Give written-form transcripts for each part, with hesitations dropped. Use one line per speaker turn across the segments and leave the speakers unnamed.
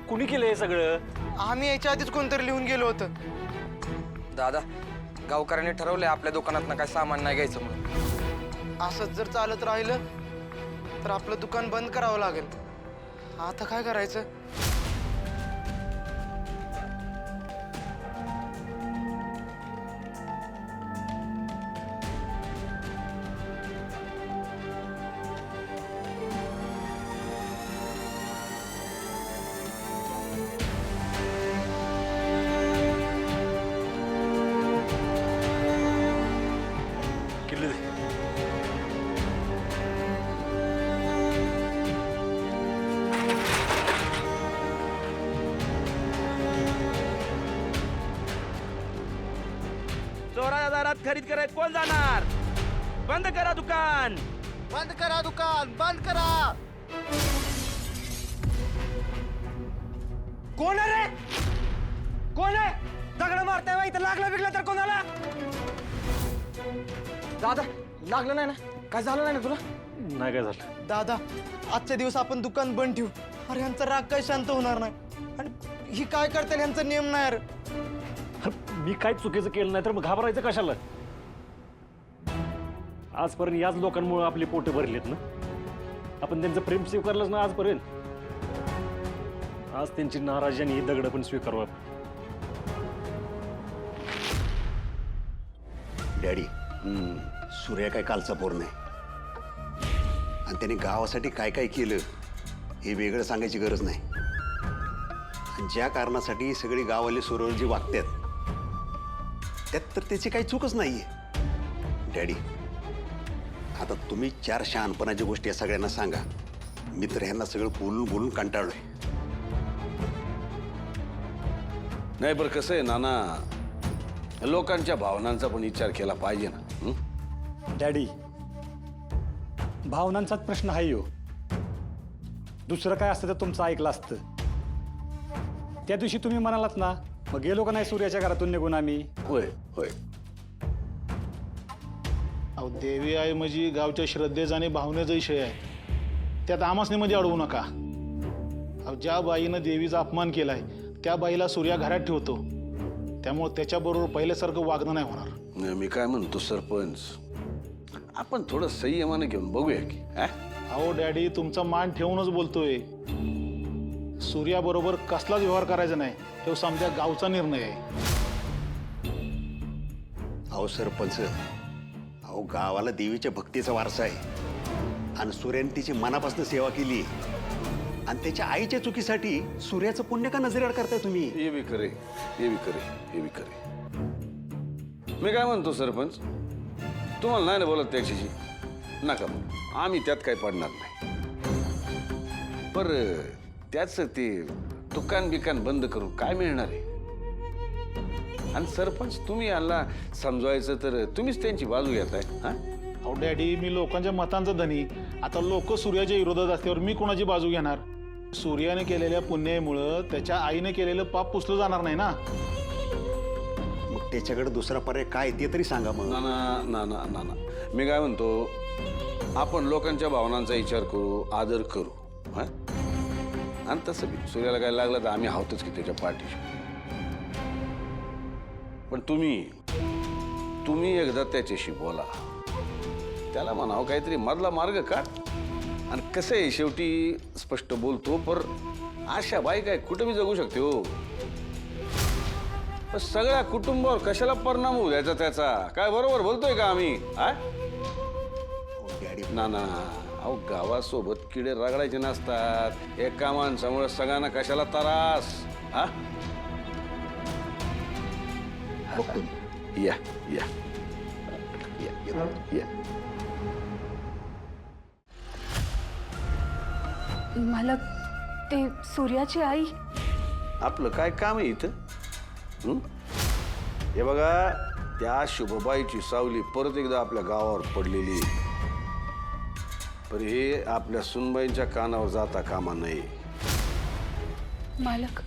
कुणी केलं हे सगळं?
आम्ही याच्या आधीच कोणतरी लिहून गेलो होतं.
दादा, गावकऱ्यांनी ठरवलंय आपल्या दुकानात काय सामान नाही घ्यायचं म्हणून.
असंच जर चालत राहिलं तर आपलं दुकान बंद करावं लागेल. आता काय करायचं?
किल्ली दे.
चोराच्या दारात खरीद करायला कोण जाणार? बंद करा दुकान.
बंद करा दुकान, बंद करा.
कोण आहे रे? कोण आहे? दगड मारताय बा, इथं लागलं बिगलं तर कोणाला?
दादा, लागलं नाही ना? काय झालं नाही ना तुला?
नाही काय झालं.
दादा, आजच्या दिवस आपण दुकान बंद ठेवू. अरे यांचा राग काही शांत होणार नाही. आणि ही काय करते यांचा नियम नाही यार.
मी काय चुकीचं केलं नाही तर मग घाबरायचं कशाला? आजपर्यंत याच लोकांमुळे आपली पोटे भरलीत ना. आपण त्यांचं प्रेम स्वीकारलंच ना आजपर्यंत. आज त्यांची नाराजी आणि ही दगड पण स्वीकारू आपण.
डॅडी, सूर्या काय कालचा पोर नाही. आणि त्याने गावासाठी काय काय केलं हे वेगळं सांगायची गरज नाही. आणि ज्या कारणासाठी सगळी गाववाले सूर्यवर जी वागतात त्यात तर त्याची काही चूकच नाहीये. डॅडी, आता तुम्ही 4 शहाणपणाच्या गोष्टी या सगळ्यांना सांगा. मी तर ह्यांना सगळं बोलून बोलून कंटाळलोय.
नाही बरं, कसं आहे नाना, लोकांच्या भावनांचा पण विचार केला पाहिजे ना.
डॅडी, भावनांचाच प्रश्न आहे हो. दुसरं काय असतं तर तुमचं ऐकलं असतं. त्या दिवशी तुम्ही म्हणालात ना, मग गेलो का नाही सूर्याच्या घरातून निघून आम्ही?
होय होय.
अहो, देवी आहे म्हणजे गावच्या श्रद्धेचा आणि भावनेचा विषय आहे. त्यात आमासने मध्ये अडवू नका. अहो, ज्या बाईनं देवीचा अपमान केलाय त्या बाईला सूर्या घरात ठेवतो. त्यामुळे त्याच्याबरोबर पहिल्यासारखं वागणं नाही होणार.
नाही, मी काय म्हणतो सरपंच, आपण थोडं संयमाने घेऊन बघूया की.
अहो डॅडी, तुमचा मान ठेवूनच बोलतोय. सूर्याबरोबर कसलाच व्यवहार करायचा नाही, तो समजा गावचा निर्णय आहे.
अहो सरपंच, अहो गावाला देवीच्या भक्तीचा वारसा आहे. आणि सूर्याने तिची मनापासून सेवा केली. आणि त्याच्या आईच्या चुकीसाठी सूर्याचं पुण्य का नजरेआड करताय तुम्ही?
हे बी खरे, हे बी खरे, हे बी खरे. मी काय म्हणतो सरपंच, तुम्हाला नाही ना बोलत त्याच्याशी, नका बोलू. आम्ही त्यात काही पडणार नाही. पर त्याच ते दुकान बिकान बंद करून काय मिळणार आहे? आणि सरपंच, तुम्ही यांना समजवायचं तर तुम्हीच त्यांची बाजू घेताय.
अहो डॅडी, मी लोकांच्या मतांचा धनी. आता लोक सूर्याच्या विरोधात असल्यावर मी कोणाची बाजू घेणार? सूर्याने केलेल्या पुण्यामुळं त्याच्या आईने केलेलं पाप पुसलं जाणार नाही ना.
मग त्याच्याकडे दुसरा पर्याय काय ते तरी सांगा मग.
ना ना ना ना ना ना, मी काय म्हणतो, आपण लोकांच्या भावनांचा विचार करू, आदर करू. आणि तसं बी सूर्याला काय लागलं तर आम्ही आहोतच की त्याच्या पाठीशी. पण तुम्ही एकदा त्याच्याशी बोला, त्याला म्हणावं काहीतरी मधला मार्ग काढ. आणि कसं आहे, शेवटी स्पष्ट बोलतो, पर अशा बाई काय कुठं बी जगू शकते हो. पण सगळ्या कुटुंबावर कशाला परिणाम होऊ द्यायचा त्याचा? काय बरोबर बोलतोय का आम्ही? ना ना, अहो गावासोबत किडे रगडायचे नसतात. एका माणसामुळे सगळ्यांना कशाला त्रास? या या या.
मालक, ते सूर्याची आई.
आपलं काय काम आहे इथं? हे बघा, त्या शुभबाईची सावली परत एकदा आपल्या गावावर पडलेली. पण हे आपल्या सुनबाईंच्या कानावर जाता कामा नये.
मालक,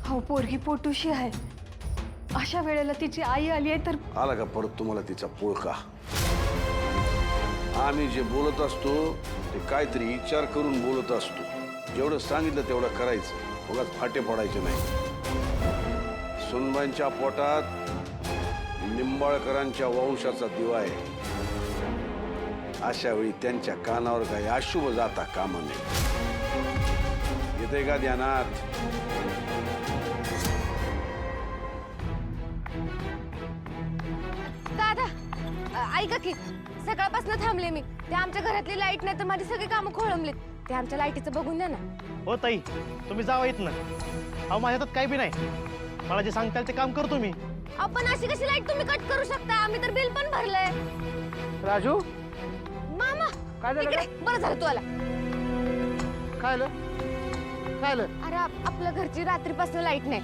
हो पोरगी पोटूशी आहे. अशा वेळेला तिची आई आली आहे तर.
आला का परत तुम्हाला तिचा पोळका? आम्ही जे बोलत असतो ते काहीतरी विचार करून बोलत असतो. जेवढं सांगितलं तेवढं करायचं. उगाच फाटे फोडायचे नाही. सुनबाईंच्या पोटात निंबाळकरांच्या वंशाचा दिवा आहे. अशा वेळी त्यांच्या कानावर काही अशुभ जाता कामा नये. येते का ध्यानात?
दादा ऐका की सकाळपासून थांबले मी. ते आमच्या घरातली लाईट नाही तर माझी सगळी कामं खोळंबलीत. ते आमच्या लाईटीचं बघून द्या ना.
हो ताई, तुम्ही जावा येत ना. अहो माझ्या हातात काही बी नाही. मला जे सांगताल ते काम करतो मी.
आपण अशी कशी लाईट तुम्ही कट करू शकता? आम्ही तर बिल पण भरलंय.
राजू,
मामा
काय झालं
इकडे. बरं झालं तू आला.
काय आलं?
अरे आपल्या घरची रात्रीपासून लाईट नाही.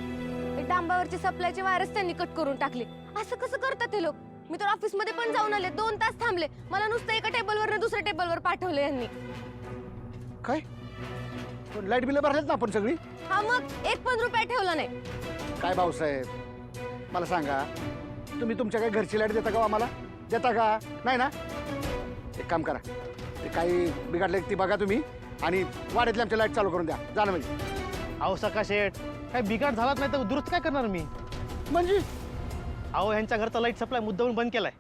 ते डांबावरची सप्लायची वायरच त्यांनी कट करून टाकली. असं कसं करतात ते लोक? मी तर ऑफिस मध्ये पण जाऊन आले. 2 तास थांबले. मला नुसतं एका टेबलवर दुसऱ्या टेबलवर पाठवले यांनी.
काय लाईट बिल भरलेत ना आपण सगळी?
हा मग 1 पण रुपया ठेवला नाही.
काय भाऊसाहेब, मला सांगा, तुम्ही तुमच्या काही घरची लाईट देता का आम्हाला? देता का? नाही ना? एक काम करा, ते काही बिघडलं ती बघा तुम्ही आणि वाड्यातली आमच्या लाईट चालू करून द्या. झालं म्हणजे.
अहो सका शेठ, काय बिघाड झालाच नाही तर दुरुस्त काय करणार मी?
म्हणजे
अहो ह्यांच्या घरचा लाईट सप्लाय मुद्दामून बंद केलाय.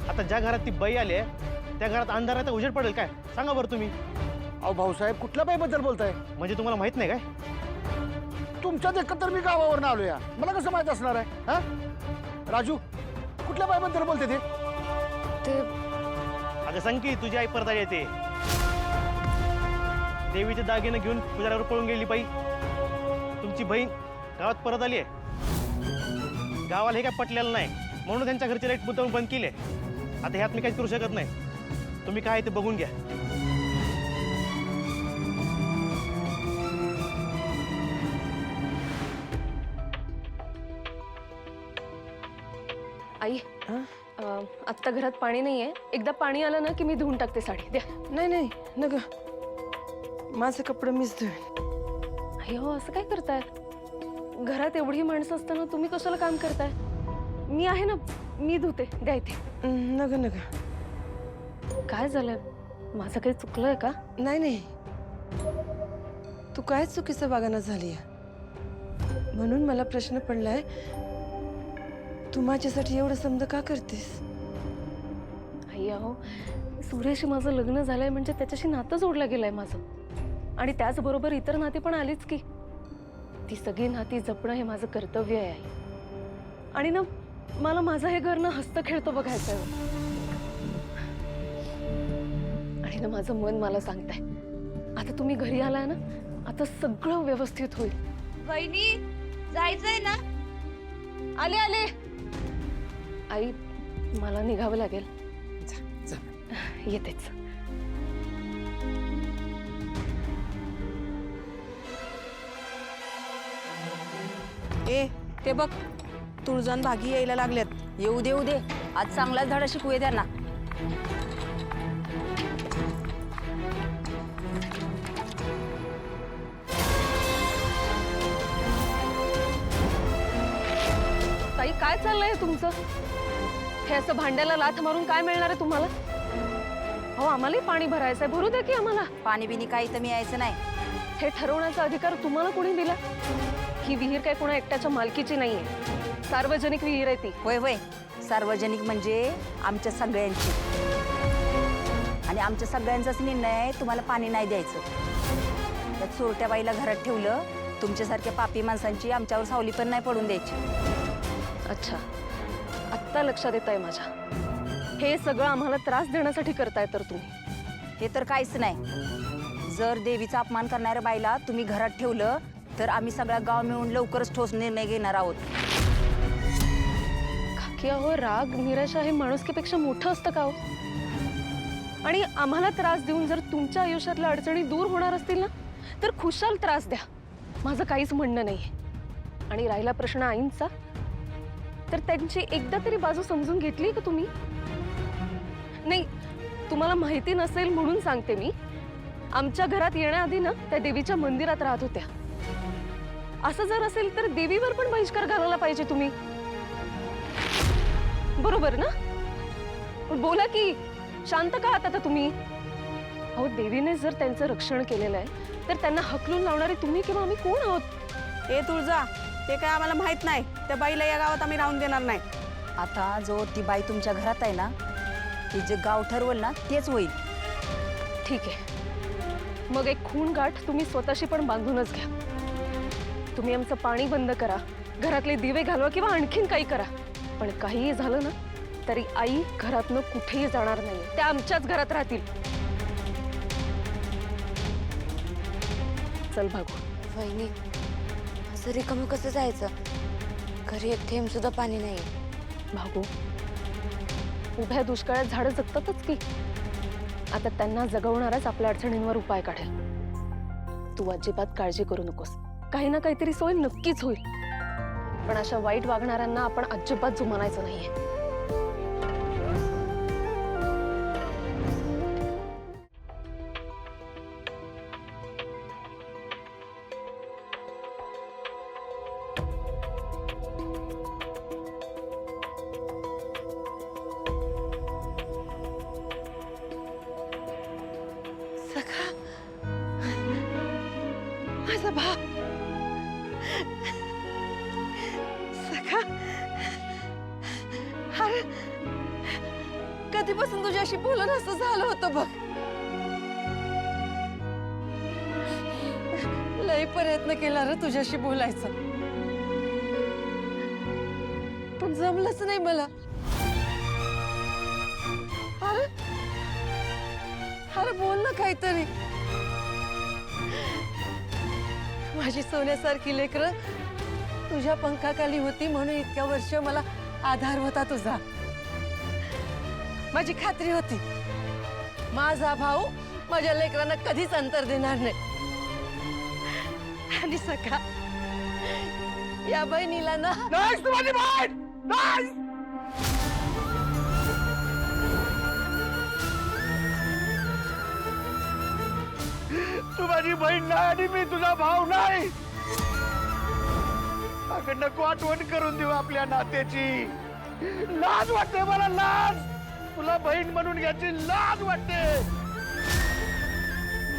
आता ज्या घरात ती बाई आली आहे त्या घरात अंधार आहे तर उजेड पडेल काय? सांगा बरं तुम्ही.
अहो भाऊसाहेब, कुठल्या बाईबद्दल बोलताय?
म्हणजे तुम्हाला माहित नाही काय?
तुमच्या देखत तर मी गावावरून आलो या, मला कसं माहित असणार आहे? हा राजू, कुठल्या बाईबद्दल बोलते ते?
ते
अगं सांग की तुझी आई परत येते. देवीचे दागिने घेऊन पुजाऱ्यावर पळून गेली बाई. तुमची बहीण गावात परत आली आहे. गावाला हे काय पटलेलं नाही म्हणून त्यांच्या घरची लाईट मुद्दाम बंद केली आहे. आता ह्यात मी काहीच करू शकत नाही. तुम्ही काय ते बघून घ्या.
आई आत्ता घरात पाणी नाहीये. एकदा पाणी आलं ना की मी धुवून टाकते साडी. द्या.
नाही नग, माझे कपडे मीच धुईन.
आई हो, असं काय करताय? घरात एवढी माणसं असताना तुम्ही कशाला काम करताय? मी आहे ना, मी धुते. द्या इथे.
नग
काय झालंय? माझं काही चुकलंय का?
नाही, तू काय चुकीचं वागणं झाली म्हणून मला प्रश्न पडलाय, तू माझ्यासाठी एवढं समज का करतेस?
आई अहो, सूर्याशी माझं लग्न झालंय म्हणजे त्याच्याशी नातं जोडलं गेलंय माझं. आणि त्याचबरोबर इतर नाती पण आलीच की. ती सगळी नाती जपणं हे माझं कर्तव्य आहे आई. आणि ना मला माझं हे घर ना हस्त खेळतो बघायचंय. आणि ना माझं मन मला सांगताय आता तुम्ही घरी आलाय ना, आता सगळं व्यवस्थित होईल.
वहिनी जायचंय ना?
आले. आई मला निघावं लागेल.
जा.
येतेच.
ते बघ, तुळजान भागी यायला लागल्यात.
येऊ दे. आज चांगलाच धडा शिकूया त्यांना.
ताई काय चाललंय तुमचं? हे असं भांड्याला लाथ मारून काय मिळणार आहे तुम्हाला? हो, आम्हालाही पाणी भरायचंय. भरू द्या की आम्हाला.
पाणी बिनी काही तर मी यायचं नाही.
हे ठरवण्याचा अधिकार तुम्हाला कोणी दिला? ही विहीर काय कोणा एकट्याच्या मालकीची नाहीये. सार्वजनिक विहीर आहे ती.
होय. सार्वजनिक म्हणजे आमच्या सगळ्यांची. आणि आमच्या सगळ्यांचाच निर्णय आहे तुम्हाला पाणी नाही द्यायचं. त्या चोरट्या बाईला घरात ठेवलं. तुमच्यासारख्या पापी माणसांची आमच्यावर सावली पण नाही पडून द्यायची.
अच्छा, आत्ता लक्षात येत आहे माझ्या. हे सगळं आम्हाला त्रास देण्यासाठी करताय तर तुम्ही.
हे तर काहीच नाही. जर देवीचा अपमान करणाऱ्या बाईला तुम्ही घरात ठेवलं तर आम्ही सगळा गाव मिळून लवकरच ठोस निर्णय घेणार आहोत.
काकी अहो, राग निराशा हे माणुसकीपेक्षा मोठं असतं का हो? आणि आम्हाला त्रास देऊन जर तुमच्या आयुष्यातल्या अडचणी दूर होणार असतील ना तर खुशाल त्रास द्या. माझं काहीच म्हणणं नाहीये. आणि राहिला प्रश्न आईंचा, तर त्यांची एकदा तरी बाजू समजून घेतली का तुम्ही? नाही, तुम्हाला माहिती नसेल म्हणून सांगते मी. आमच्या घरात येण्याआधी ना त्या देवीच्या मंदिरात राहत होत्या. असं जर असेल तर देवीवर पण बहिष्कार घालायला पाहिजे तुम्ही. बरोबर ना? बोला की, शांत का आता तुम्ही? अहो, देवीने जर त्यांचं रक्षण केलेलं आहे तर त्यांना हकलून लावणारे तुम्ही किंवा आम्ही कोण आहोत?
ए तुळजा, ते काय आम्हाला माहित नाही. त्या बाईला या गावात आम्ही राहून देणार नाही. आता जो ती बाई तुमच्या घरात आहे ना, ती जे गाव ठरवल ना तेच होईल.
ठीक आहे, मग एक खून गाठ तुम्ही स्वतःशी पण बांधूनच घ्या. तुम्ही आमचं पाणी बंद करा, घरातले दिवे घालवा किंवा आणखीन काही करा, पण काहीही झालं ना तरी आई घरातनं कुठेही जाणार नाही. त्या आमच्याच घरात राहतील. चल भागू.
वहिनी, असं रिकामं कसं जायचं? घरी एक थेंब सुद्धा पाणी नाही.
भागू, उभ्या दुष्काळात झाडं जगतातच की. आता त्यांना जगवणारच आपल्या अडचणींवर उपाय काढेल. तू अजिबात काळजी करू नकोस, काही ना काहीतरी सोय नक्कीच होईल. पण अशा वाईट वागणाऱ्यांना आपण अजिबात जुमानायचं नाहीये.
सखा, माझा भाव. सखा, अरे कधीपासून तुझ्याशी बोलून असं झालं होतं बघ. लई प्रयत्न केला रे तुझ्याशी बोलायचा, पण जमलंच नाही मला. अरे अरे बोल ना काहीतरी. माझी सोन्यासारखी लेकरं तुझ्या पंखाखाली होती म्हणून इतक्या वर्ष मला आधार होता तुझा. माझी खात्री होती माझा भाऊ माझ्या लेकरांना कधीच अंतर देणार नाही. आणि सखा, या बहिणीला ना
नाही, तू माझी बहीण नाही. तू माझी बहीण नाही आणि मी तुझा भाऊ नाही. अगं नको आठवण करून देऊ आपल्या नात्याची. लाज वाटते मला, लाज. तुला बहीण म्हणून घ्यायची लाज वाटते.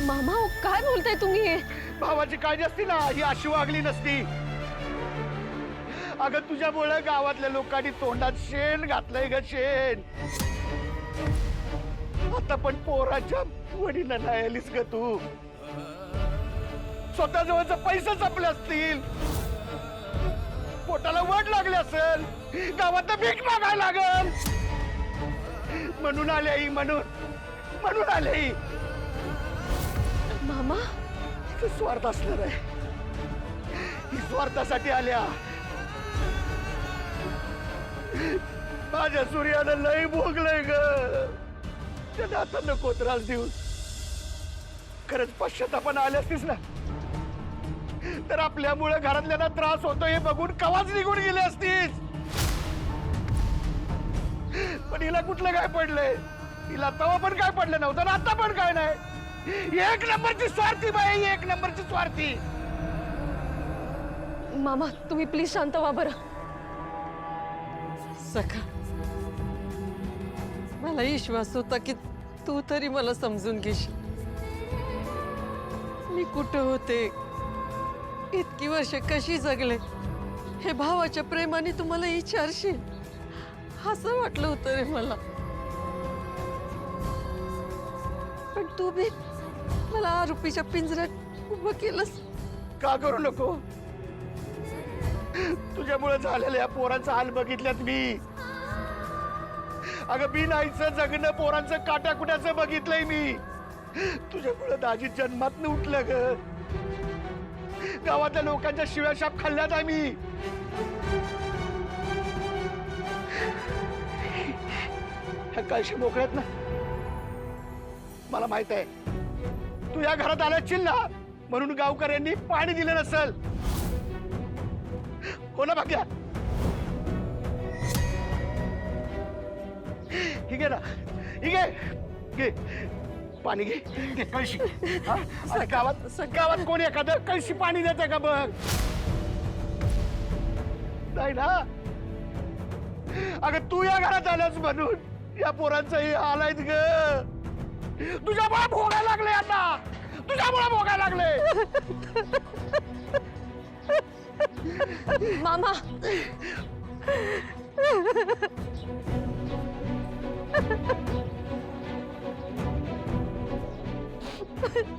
मामा, काय बोलताय तुम्ही?
भावाची काळजी असती ना ही अशी वागली नसती. अगं तुझ्यामुळे गावातल्या लोकांनी तोंडात शेण घातलंय ग, शेण. आता पण पोराच्या वडीला नाही आलीस ग तू. स्वतः जवळचे पैसे संपले असतील, पोटाला वड लागले असेल, गावात भीक मागायला लागल म्हणून आले आई, म्हणून आले आई.
मामा,
स्वार्थ असणार आहे. ही स्वार्थासाठी आल्या. माझ्या सूर्यानं लई भोगलंय ग. त्याला आता नको त्रास देऊ. खरंच पश्चातापानं आले असतीस ना तर आपल्यामुळे घरातल्यांना त्रास होतो हे बघून कवाच निघून गेले असतीस. पण हिला कुठलं काय पडलंय? हिला तवा पण काय पडलं नव्हतं, आता पण काय नाही. एक नंबरची स्वार्थी बाई, एक नंबरची स्वार्थी.
मामा, तुम्ही प्लीज शांत व्हा बरं.
सखा, मला विश्वास होता की तू तरी मला समजून घेशील. मी कुठं होते, इतकी वर्ष कशी जगले हे भावाच्या प्रेमाने तुम्हाला विचारशील असं वाटलं होतं रे मला. पण तू बी मला आरोपीच्या पिंजऱ्यात उभं केलंस.
का करू नको? तुझ्यामुळे झालेल्या या पोरांचा हाल बघितल्यात मी. अगं बिनाईचं जगणं, पोरांचं काट्याकुट्याचं बघितलंय मी. तुझ्यामुळे दाजी जन्मात उठलं ग. गावातल्या लोकांच्या शिव्याशाप खाल्ल्यात आम्ही. ह्या कळशी मोकळ्यात ना. मला माहित आहे तू या घरात आल्याची ना म्हणून गावकऱ्यांनी पाणी दिलं नसल. हो ना भाग्या? ही घे ना, ही घे पाणी घे, घे कळशी. हा? अरे गावात कोणी एखादं कळशी पाणी देतं का बघ? नाही ना. अगं तू या घरात आलास म्हणून या पोरांचाही हाल आहेत ग. तुझ्या बाप भोगायला लागले आता. तुझ्या तुझ्यामुळे भोगायला लागले.
मामा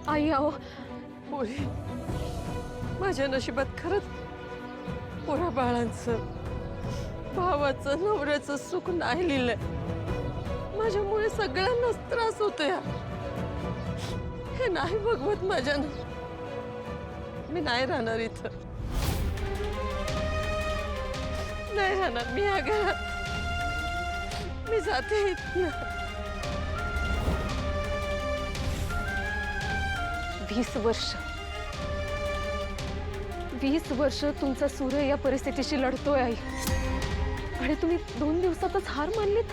आई आहो
पोरी, माझ्या नशिबात खरंच पोरा बाळांचं भावाचं नवऱ्याचं सुख नाही लिहिलंय. माझ्यामुळे सगळ्यांनाच त्रास होतोय. हे नाही भगवत माझ्यानं. मी नाही राहणार इथं, नाही राहणार मी या घरात. मी जाते इथनं.
20 वर्ष तुमचा सूर्य या परिस्थितीशी लढतोय आई, आणि तुम्ही 2 दिवसातच हार मानलीत.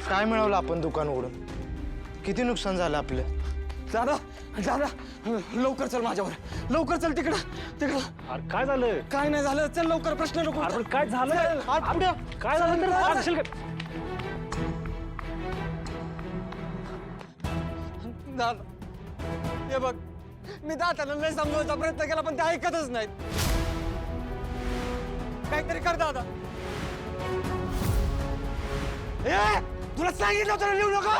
काय मिळवलं आपण दुकान उघडून? किती नुकसान झालं आपलं?
दादा दादा लवकर चल माझ्यावर, लवकर चल तिकडं तिकडं.
अरे काय झालं?
काय नाही झालं, चल लवकर, प्रश्न नको.
अरे पण काय झालं?
पुढे
काय झालं तर सांगशील का?
दादा हे बघ, मी दादाला लय समजवायचा प्रयत्न केला पण ते ऐकतच नाहीत. काहीतरी कर दादा. ए, तुला सांगितलं होतं ना लिहू नका.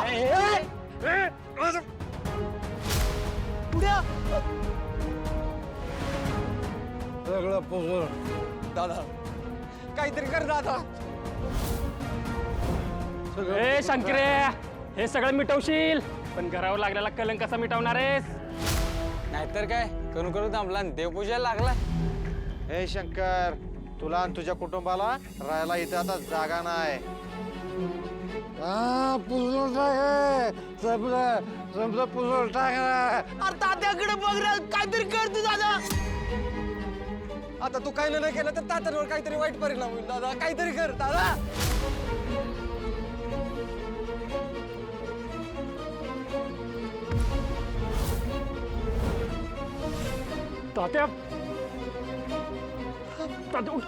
सगळं पोचून दादा, काहीतरी कर दादा.
ए शंकरे, हे सगळं मिटवशील पण घरावर लागलेला कलंक कसा मिटवणार आहेस?
नाहीतर काय, करू करू थांबला आणि देवपूजेला लागला.
हे शंकर, तुला आणि तुझ्या कुटुंबाला राहायला इथे आता जागा नाही.
पुसून टाक, समजा पुसून टाक.
अरे तात्याकडे बघ रे, काहीतरी कर तू दादा.
आता तू काही नाही केलं तर तात्यांवर काहीतरी वाईट परिणाम होईल. दादा काहीतरी कर दादा.
तात्या, तात्या उठ.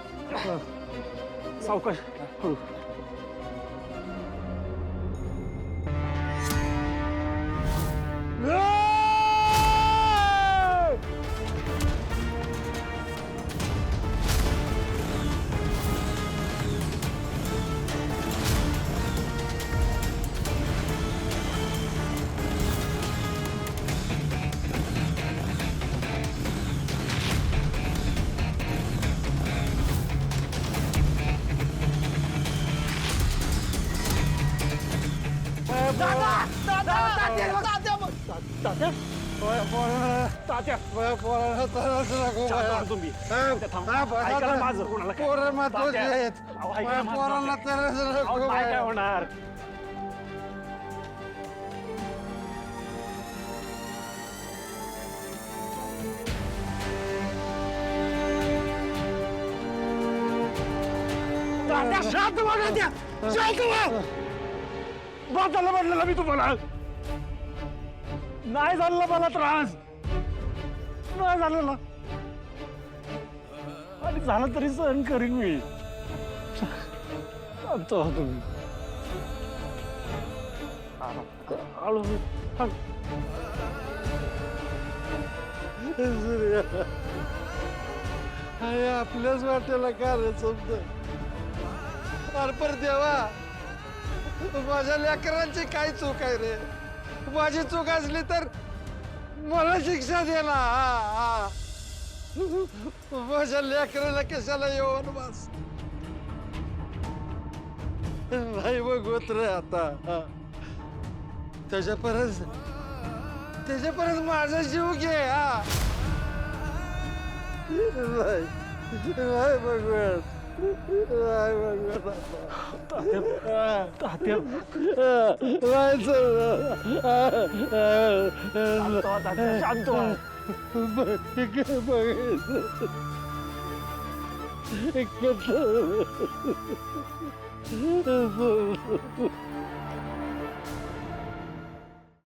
सावकाश, हळू. तात्या, तुम्ही ऐका ना माझं. कोणाला काय?
पोरं महत्वाचे
तात्या,
आहेत.
अहो, ऐका ना माझं,
पोरांना
तात्या.
त्रास नको
अहो, काय
व्हायला.
होणार? तात्या, शांत व्हा तात्या, शांत व्हा. बाजाला म्हटलेलं मी तुम्हाला, नाही झालेला मला त्रास, नाही झालेला, आणि झालं तरी सहन करीन मी. शांत व्हा तुम्ही. हळू हळू.
अरे आपल्याच वाटेला का रे समज. अरे पर देवा, माझ्या लेकरांची काय चूक आहे रे? माझी चूक असली तर मला शिक्षा दे ना. माझ्या लेकराला कशाला येऊन बस नाही बघवत रे आता. त्याच्यापर्यंत माझा जीव घे. नाही नाही बघवत, नाही बघवत.
तात्या,
नाही
शांत व्हा.
बघ